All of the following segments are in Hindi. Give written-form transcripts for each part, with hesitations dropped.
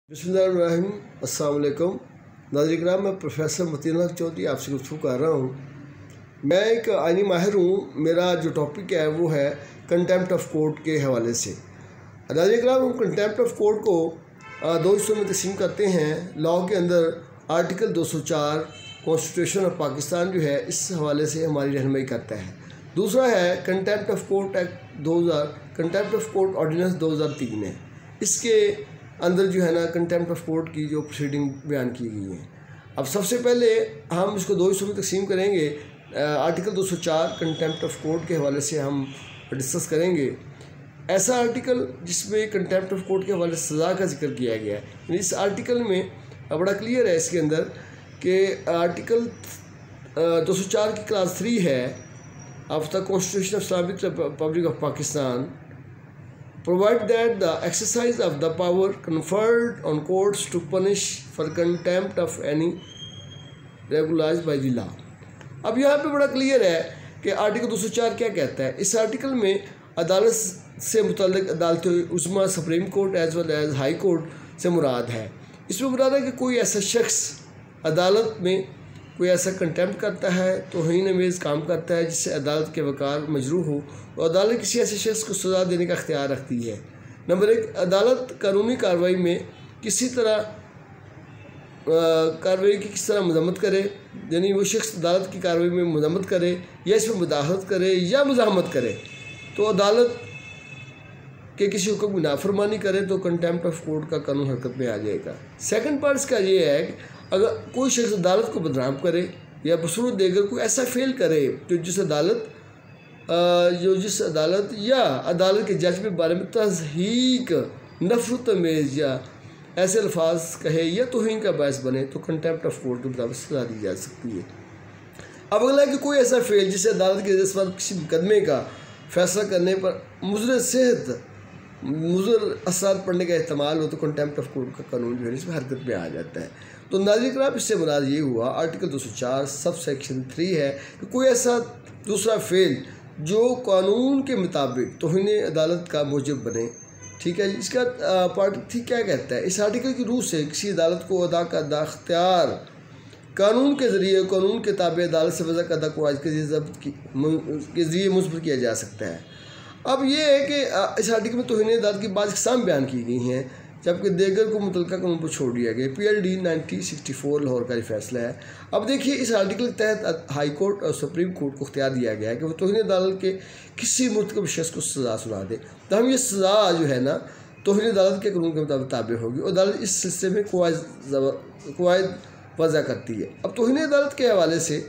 बिस्मिल्लाहिर्रहमानिर्रहीम। अस्सलाम वालेकुम नाज़रीन किराम, मैं प्रोफेसर मतीन चौधरी आपसे गुफ्तगू कर रहा हूँ। मैं एक आईनी माहिर हूँ। मेरा जो टॉपिक है वो है कंटेम्प्ट ऑफ कोर्ट के हवाले से। नाज़रीन किराम, हम कंटेम्प्ट ऑफ कोर्ट को दो हिस्सों में तकसीम करते हैं। लॉ के अंदर आर्टिकल 204 कॉन्स्टिट्यूशन ऑफ पाकिस्तान जो है इस हवाले से हमारी रहनुमाई करता है। दूसरा है contempt of court act 2000, contempt of court ordinance 2003 है। इसके अंदर जो है ना कंटेम्प्ट ऑफ कोर्ट की जो प्रोसीडिंग बयान की गई है। अब सबसे पहले हम इसको दो हिस्सों में तकसीम करेंगे। आर्टिकल 204 कंटेम्प्ट ऑफ कोर्ट के हवाले से हम डिस्कस करेंगे। ऐसा आर्टिकल जिसमें कंटेम्प्ट ऑफ कोर्ट के हवाले से सज़ा का जिक्र किया गया है। इस आर्टिकल में बड़ा क्लियर है इसके अंदर कि आर्टिकल 204 की क्लास 3 है of the constitution of Islamic Republic of Pakistan provide that the exercise of the power conferred on courts to punish for contempt of any regularized by the law। अब यहाँ पे बड़ा क्लियर है कि आर्टिकल 204 क्या कहता है। इस आर्टिकल में अदालत से मुतल्लिक़ अदालत उज़्मा supreme court as well as high court से मुराद है। इसमें मुराद है कि कोई ऐसा शख्स अदालत में कोई ऐसा कंटेम्प्ट करता है, तौहीन अमेज़ काम करता है जिससे अदालत के वक़ार मजरूह हो, तो अदालत किसी ऐसे शख्स को सज़ा देने का इख्तियार रखती है। नंबर एक, अदालत कानूनी कार्रवाई में किसी तरह कार्रवाई की किस तरह मज़म्मत करे, यानी वो शख्स अदालत की कार्रवाई में मज़म्मत करे या इसमें मुदाखलत करे या मुज़ाहमत करे, तो अदालत के किसी हुक्म की नाफरमानी करे तो कंटेम्प्ट ऑफ कोर्ट का कानून हरकत में आ जाएगा। सेकंड पार्ट इसका ये है कि अगर कोई शख्स अदालत को बदनाम करे या बसूरत देकर कोई ऐसा फेल करे तो जिस अदालत या अदालत के जज के बारे में तज़हीक, नफरत अमेज़ या ऐसे अल्फाज कहे या तौहीन का बायस बने तो कंटेम्प्ट ऑफ कोर्ट के मुताबिक सज़ा दी जा सकती है। अब अगला है कि कोई ऐसा फेल जिससे अदालत के जज पर किसी मुकदमे का फैसला करने पर मुज़र असरात पड़ने का एहतमाल हो तो कंटेम्प्ट ऑफ कोर्ट का कानून जो है इसमें हरकत में आ जाता है। तो नाज़रीन किराम, इससे मुराद ये हुआ आर्टिकल 204 सब सेक्शन 3 है कि कोई ऐसा दूसरा फेल जो कानून के मुताबिक तौहीन अदालत का मूजब बने। ठीक है, इसका पार्ट ठीक क्या कहता है। इस आर्टिकल की रूह से किसी अदालत को अदा का इख्तियार कानून के ज़रिए कानून के ताबे अदालत से वज़ा करदा को आज के ज़रिए मुस्बत किया जा सकता है। अब ये है कि इस आर्टिकल में तौहीन अदालत की बाज़ इक़साम बयान की गई हैं, जबकि देगर को मुतल्लिक़ा कानून पर छोड़ दिया गया। PLD 1964 लाहौर का फैसला है। अब देखिए, इस आर्टिकल के तहत हाई कोर्ट और सुप्रीम कोर्ट को इख्तियार दिया गया है कि वो तौहीन अदालत के किसी मुर्तकब शख्स को सज़ा सुना दे। तो हम ये सज़ा जो है ना तौहीन अदालत के कानून के मुताबिक ताबे होगी और अदालत इस सिलसिले में कवायद वज़ा करती है। अब तौहीन अदालत के हवाले से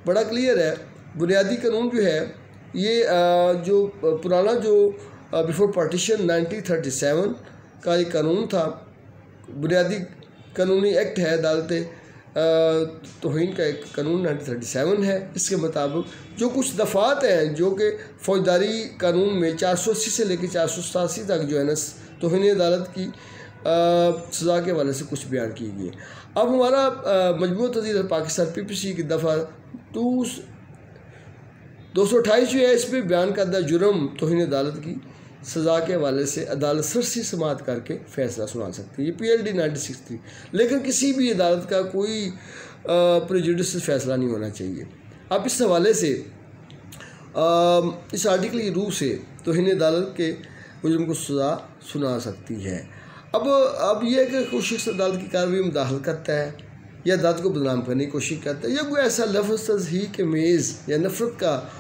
बड़ा क्लियर है। बुनियादी कानून जो है ये जो पुराना जो बिफोर पार्टीशन 1937 का एक कानून था, बुनियादी कानूनी एक्ट है अदालत तौहीन का एक कानून 1937 है। इसके मुताबिक जो कुछ दफ़ात हैं जो कि फ़ौजदारी कानून में 480 से लेकर 487 तक जो है ना तौहीन अदालत की सज़ा के हवाले से कुछ बयान की गई है। अब हमारा मजमूअ तहज़ीर पाकिस्तान PPC की दफ़ा 228 जो है इसमें बयान करदा जुर्म तौहीन अदालत की सज़ा के हवाले से अदालत सरसी समाअत करके फ़ैसला सुना सकती है। ये PLD 1963। लेकिन किसी भी अदालत का कोई प्रेजुडिशियल फ़ैसला नहीं होना चाहिए। अब इस हवाले से इस आर्टिकल की रूह से तौहीन अदालत के मुजरिम को सज़ा सुना सकती है। अब यह है कि कोई शख्स अदालत की कार्रवाई में दाखिल करता है या अदालत को बदनाम करने की कोशिश करता है या कोई ऐसा लफ्ज़ तज़हीक अमेज़ या नफ़रत का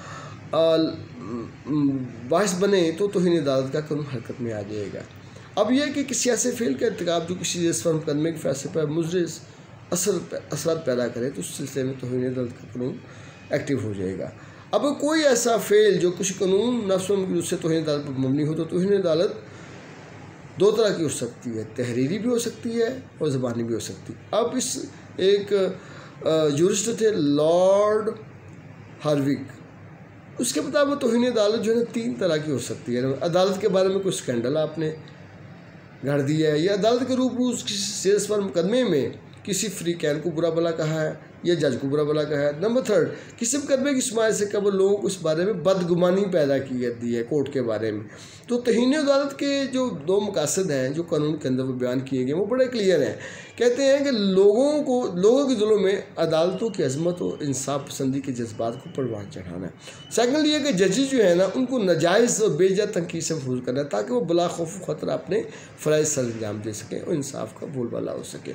बाइस बने तो तौहीन अदालत का कानून हरकत में आ जाएगा। अब यह है कि किसी ऐसे फेल का इर्तिकाब जो किसी जज पर मुकदमे के फैसले पर मुज़र असरात पैदा करे तो उस सिलसिले में तौहीन अदालत का कानून एक्टिव हो जाएगा। अब कोई ऐसा फेल जो कुछ कानून नफ्स में उससे तौहीन अदालत पर मबनी हो तो तौहीन अदालत दो तरह की हो सकती है, तहरीरी भी हो सकती है और ज़बानी भी हो सकती है। अब इस एक जूरिस्ट थे लॉर्ड हार्विक, उसके मुताबिक तौहीन अदालत जो है ना 3 तरह की हो सकती है। अदालत के बारे में कोई स्कैंडल आपने गढ़ दिया है या अदालत के रूबरू किसी पर मुकदमे में किसी फ्री कैन को बुरा भला कहा है यह जज को बुरा भला का है। नंबर 3, किसी मुकदमे की समाअत से कबल लोगों को इस बारे में बदगुमानी पैदा की जाती है कोर्ट के बारे में। तो तहीन अदालत के जो 2 मकासद हैं जो कानून के अंदर वो बयान किए गए वो बड़े क्लियर हैं। कहते हैं कि लोगों के दिलों में अदालतों की अजमत और इंसाफ पसंदी के जज्बात को परवान चढ़ाना है। सेकंड ये कि जजेस जो है ना उनको नाजायज़ और बेजा तनकीद से महफूज करना है ताकि वो बिला खौफ खतरा अपने फ़राइज़ सर अंजाम दे सकें और इंसाफ का बोलबाला हो सके।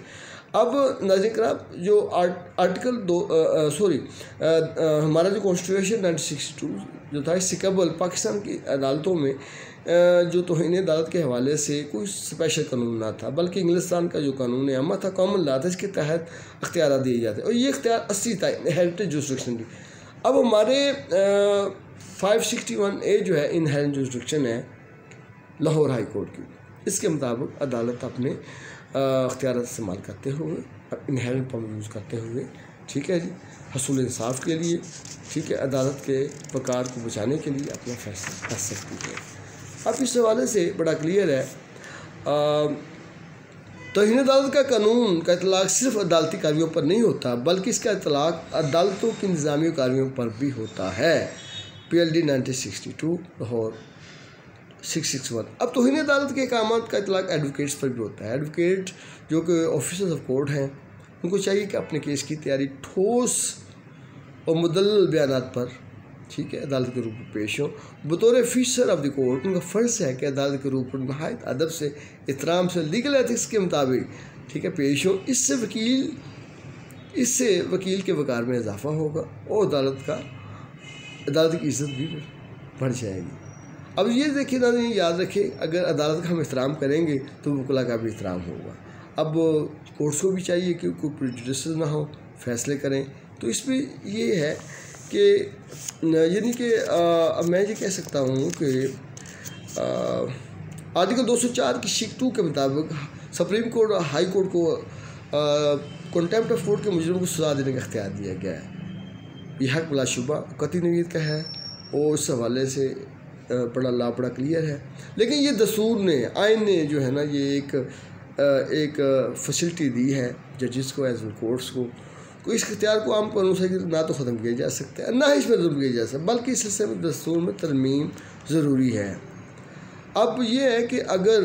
अब नाज़रीन कराम जो आर्टिकल हमारा जो कॉन्स्टिट्यूशन 1962 जो था इससे कबल पाकिस्तान की अदालतों में जो तौहीन अदालत के हवाले से कोई स्पेशल कानून ना था, बल्कि इंग्लिस्तान का जो कानून आमा था, कॉमन लॉ था, इसके तहत अख्तियार दिए जाते और ये अख्तियार 80 था इनहेरिटेड जुरिस्डिक्शन की। अब हमारे 561A जो है इनहेरिटेड जुरिस्डिक्शन है लाहौर हाई कोर्ट की, इसके मुताबिक अदालत अपने अख्तियार इस्तेमाल करते हुए इनहेरेंट पावर यूज़ करते हुए, ठीक है जी, हसूल इंसाफ के लिए, ठीक है, अदालत के वक़ार को बचाने के लिए अपना फैसला कर सकती है। अब इस हवाले से बड़ा क्लियर है तौहीन अदालत का कानून का इतलाक़ सिर्फ अदालती कार्यों पर नहीं होता बल्कि इसका इतलाक़ अदालतों की निज़ामी कार्यों पर भी होता है। PLD 1962 लाहौर 661। अब तौहीन अदालत के अहकामात का इतलाक़ एडवोकेट्स पर भी होता है। एडवोकेट जो कि ऑफिसर्स ऑफ कोर्ट हैं उनको चाहिए कि अपने केस की तैयारी ठोस और मुदल्लल बयानात पर, ठीक है, अदालत के रूप में पेश हों। बतौर ऑफिसर ऑफ द कोर्ट उनका फ़र्ज़ है कि अदालत के रूप में नहायत अदब से, एहतराम से, लीगल एथिक्स के मुताबिक, ठीक है, पेश हों। इससे वकील के वक़ार में इजाफ़ा होगा और अदालत की इज़्ज़त भी बढ़ जाएगी। अब ये देखिए ना, याद रखें, अगर अदालत का हम एहतराम करेंगे तो वकील का भी एहतराम होगा। अब कोर्ट्स को भी चाहिए कि कोई प्रेजुडिस ना हो, फैसले करें। तो इसमें ये है कि यानी कि मैं ये कह सकता हूँ कि आर्टिकल 204 की शिक 2 के मुताबिक सुप्रीम कोर्ट और हाई कोर्ट को कंटेम्प्ट ऑफ कोर्ट के मुजरिम को सज़ा देने का इख्तियार दिया गया है। यह हक बिलाशुबा कतई नवीयत का है और इस हवाले से बड़ा क्लियर है। लेकिन ये दस्तूर ने, आइन ने जो है ना, ये एक फैसिलिटी दी है जजेस को, एज वेल कोर्ट्स को। इस इख्तियार को आम कानून से ना तो ख़त्म किया जा सकता है, ना ही इसमें जुल्म किया जा सकता, बल्कि इस सिलसिले में दस्तूर में तरमीम ज़रूरी है। अब ये है कि अगर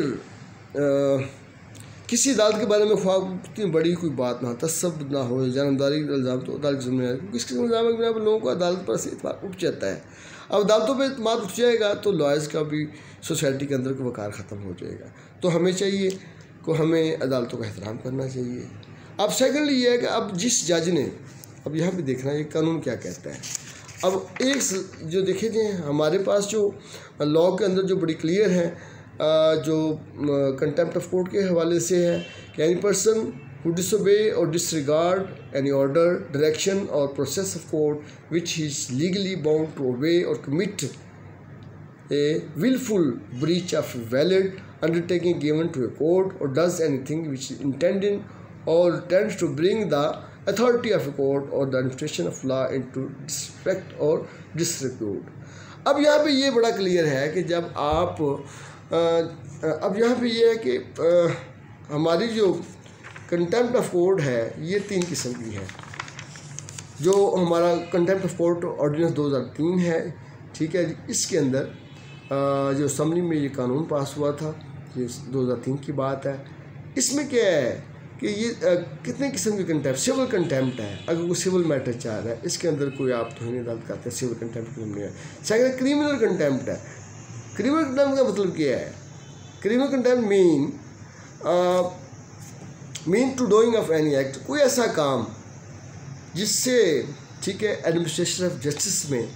किसी अदालत के बारे में ख्वाब इतनी बड़ी कोई बात ना, तसब्बुत ना हो, जानबदारी का इल्ज़ाम तो अदालत के ज़िम्मे है, क्योंकि इसके इल्ज़ाम के बिना पर लोगों को अदालत पर से इत्मीनान उठ जाता है। अब अदालतों पर इत्मीनान उठ जाएगा तो लॉयर्स का भी सोसाइटी के अंदर का वक़ार ख़त्म हो जाएगा। तो हमें चाहिए कि हमें अदालतों का एहतराम करना चाहिए। अब सेकेंडली ये है कि अब जिस जज ने, अब यहाँ पे देखना ये कानून क्या कहता है। अब एक जो देखे जाए हमारे पास जो लॉ के अंदर जो बड़ी क्लियर है, जो कंटेम्प्ट ऑफ कोर्ट के हवाले से है कि any person who disobey or disregard any order, direction or process of court which he is legally bound to obey or commit a willful breach of valid undertaking given to a court or does anything which is intended or tends to bring the authority of a court or the administration of law into disrespect or disrepute। अब यहाँ पे ये बड़ा क्लियर है कि जब आप अब यहाँ पे ये है कि हमारी जो कंटेम्प्ट ऑफ कोर्ट है ये 3 किस्म की है। जो हमारा कंटेम्प्ट ऑफ कोर्ट ऑर्डिनेंस 2003 है, ठीक है, इसके अंदर जो असम्बली में ये कानून पास हुआ था, ये 2003 की बात है। इसमें क्या है कि ये कितने किस्म की कंटेम्प्ट, सिविल कंटेम्प्ट है, अगर कोई सिविल मैटर चाह रहा है इसके अंदर कोई आप तौहीन अदालत करते हैं, सिविल कंटेम्प्ट नहीं है। सेकंड क्रिमिनल कंटेम्प्ट है। क्रिमिनल कंटेम्प्ट का मतलब क्या है? Criminal contempt mean to doing of any act, कोई ऐसा काम जिससे, ठीक है, एडमिनिस्ट्रेशन ऑफ जस्टिस में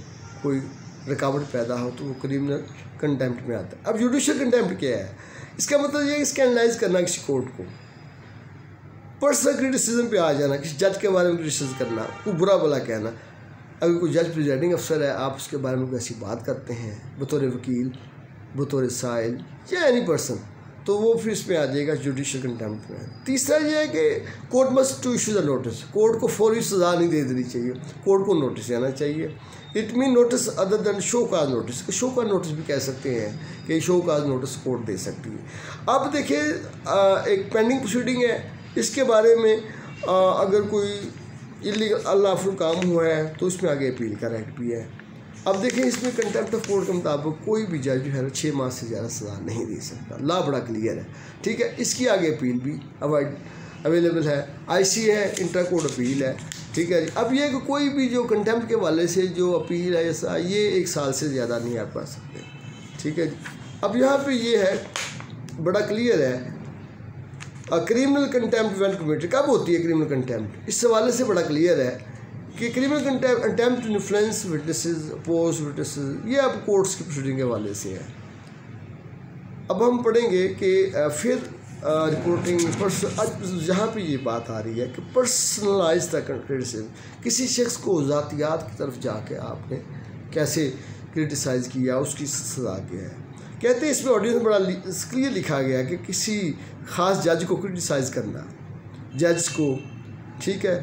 कोई रुकावट पैदा हो तो वो क्रिमिनल कंटेम्प्ट में आता है। अब जुडिशल कंटेम्प्ट क्या है? इसका मतलब ये इसका एनालाइज करना किसी कोर्ट को, पर्सनल क्रिटिसिज्म पे आ जाना, किसी जज के बारे में क्रिटिसिज्म करना, कोई बुरा भला कहना। अगर कोई जज प्रिजाइडिंग अफसर है, आप उसके बारे में कैसी बात करते हैं बतौर वकील, बतौर साइल या एनी पर्सन, तो वो फिर इसमें आ जाएगा जुडिशल कंटेम्प्ट में। तीसरा ये है कि court must to issue the notice, court को फौरी सज़ा नहीं दे देनी चाहिए, कोर्ट को नोटिस देना चाहिए। It mean notice other than show cause notice, show का नोटिस भी कह सकते हैं कि शो काज नोटिस कोर्ट दे सकती है। अब देखिए एक पेंडिंग प्रोसीडिंग है, इसके बारे में अगर कोई इलीगल अनलॉफुल काम हुआ है तो इसमें आगे अपील का राइट भी है। अब देखें इसमें कंटेम्प्ट ऑफ कोर्ट के मुताबिक कोई भी जज जो है ना 6 माह से ज़्यादा सज़ा नहीं दे सकता। लॉ बड़ा क्लियर है, ठीक है। इसकी आगे अपील भी अवेलेबल है, IC है, इंटर कोर्ट अपील है, ठीक है जी। अब ये कि कोई भी जो कंटेम्प्ट के वाले से जो अपील है ऐसा ये 1 साल से ज़्यादा नहीं आप पा सकते, ठीक है जी। अब यहाँ पे ये है बड़ा क्लियर है, क्रिमिनल कंटेम्प्ट व्हेन कमिटेड कब होती है क्रिमिनल कंटेम्प्ट, इस हवाले से बड़ा क्लियर है कि criminal contempt attempt to influence witnesses, oppose witnesses, ये अब कोर्ट्स की प्रोसीडिंग के हवाले से है। अब हम पढ़ेंगे कि फिर रिपोर्टिंग जहाँ पे ये बात आ रही है कि पर्सनलाइज द क्रिटिसिज्म, किसी शख्स को ज़ातियात की तरफ जाके आपने कैसे क्रिटिसाइज़ किया, उसकी सज़ा क्या है। कहते हैं इसमें ऑडियंस में बड़ा क्लियर लिखा गया है कि किसी ख़ास जज को क्रिटिसाइज़ करना, जज को, ठीक है,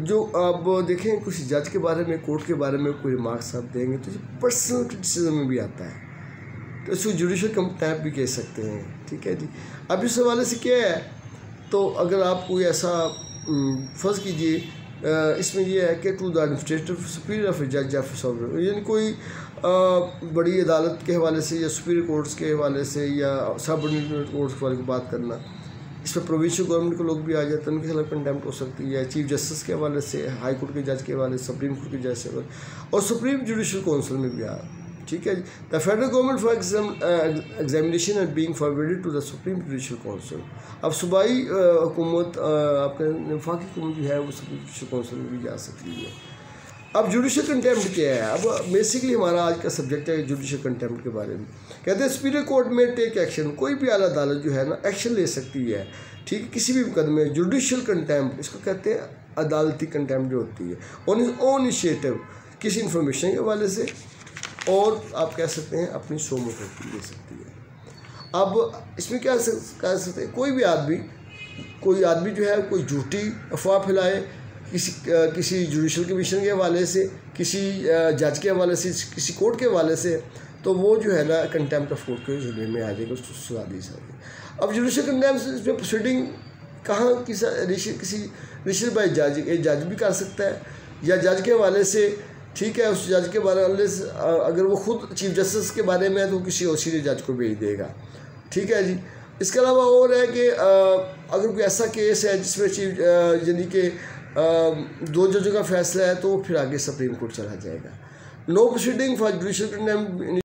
जो आप देखें कुछ जज के बारे में, कोर्ट के बारे में कोई रिमार्क्स आप देंगे तो ये पर्सनल क्रिटिसिज्म में भी आता है, तो इसको जुडिशल कंटेम्प्ट भी कह सकते हैं, ठीक है जी। अब इस हवाले से क्या है, तो अगर आप कोई ऐसा फर्ज कीजिए, इसमें यह है कि to the administrative superior of जज ऑफ सॉवरेन, यानी कोई बड़ी अदालत के हवाले से या सुपीरियर कोर्ट्स के हवाले से या सब ऑर्डिनेट कोर्ट्स के बारे में बात करना, इस पर प्रोविंशियल गवर्नमेंट के लोग भी आ जाते हैं, उनके खिलाफ कंटेम्प्ट हो सकती है। चीफ जस्टिस के हवाले से, हाई कोर्ट के जज के हवाले से, सुप्रीम कोर्ट के जज से, और सुप्रीम जुडिशल काउंसिल में भी आ, ठीक है जी। The federal government for examination and being forwarded to the supreme judicial council, अब सूबाई हुकूमत आपका वफाकी हुकूमत भी है वो सुप्रीम जुडिशल काउंसिल में भी जा सकती है। अब जुडिशल कंटेम्प्ट क्या है, अब बेसिकली हमारा आज का सब्जेक्ट है जुडिशल कंटेम्प्ट के बारे में। कहते हैं सुपीरियर कोर्ट में टेक एक्शन, कोई भी आला अदालत जो है ना एक्शन ले सकती है, ठीक है, किसी भी मुकदमे। जुडिशल कंटेम्प्ट इसको कहते हैं अदालती कंटेम्प्ट जो होती है ऑन हिज ओन इनिशिएटिव, किसी इन्फॉर्मेशन के हवाले से, और आप कह सकते हैं अपनी सोमत ले सकती है। अब इसमें क्या कह सकते हैं, कोई आदमी जो है कोई झूठी अफवाह फैलाए किसी जुडिशल कमीशन के हवाले से, किसी जज के हवाले से, किसी कोर्ट के हवाले से, तो वो जो है ना कंटेम्प्ट ऑफ कोर्ट के जुर्म में आ जाएगा, उसको सजा दी जाएगी। अब जुडिशल कंटेम्प्ट में प्रोसीडिंग कहाँ किसी रिशल बाई जज भी कर सकता है या जज के हवाले से, ठीक है, उस जज के बारे में अगर वो खुद चीफ जस्टिस के बारे में है तो किसी और सीनियर जज को भेज देगा, ठीक है जी। इसके अलावा और है कि अगर कोई ऐसा केस है जिसमें चीफ यानी कि 2 जजों का फैसला है तो फिर आगे सुप्रीम कोर्ट चला जाएगा। No proceeding for judicial contempt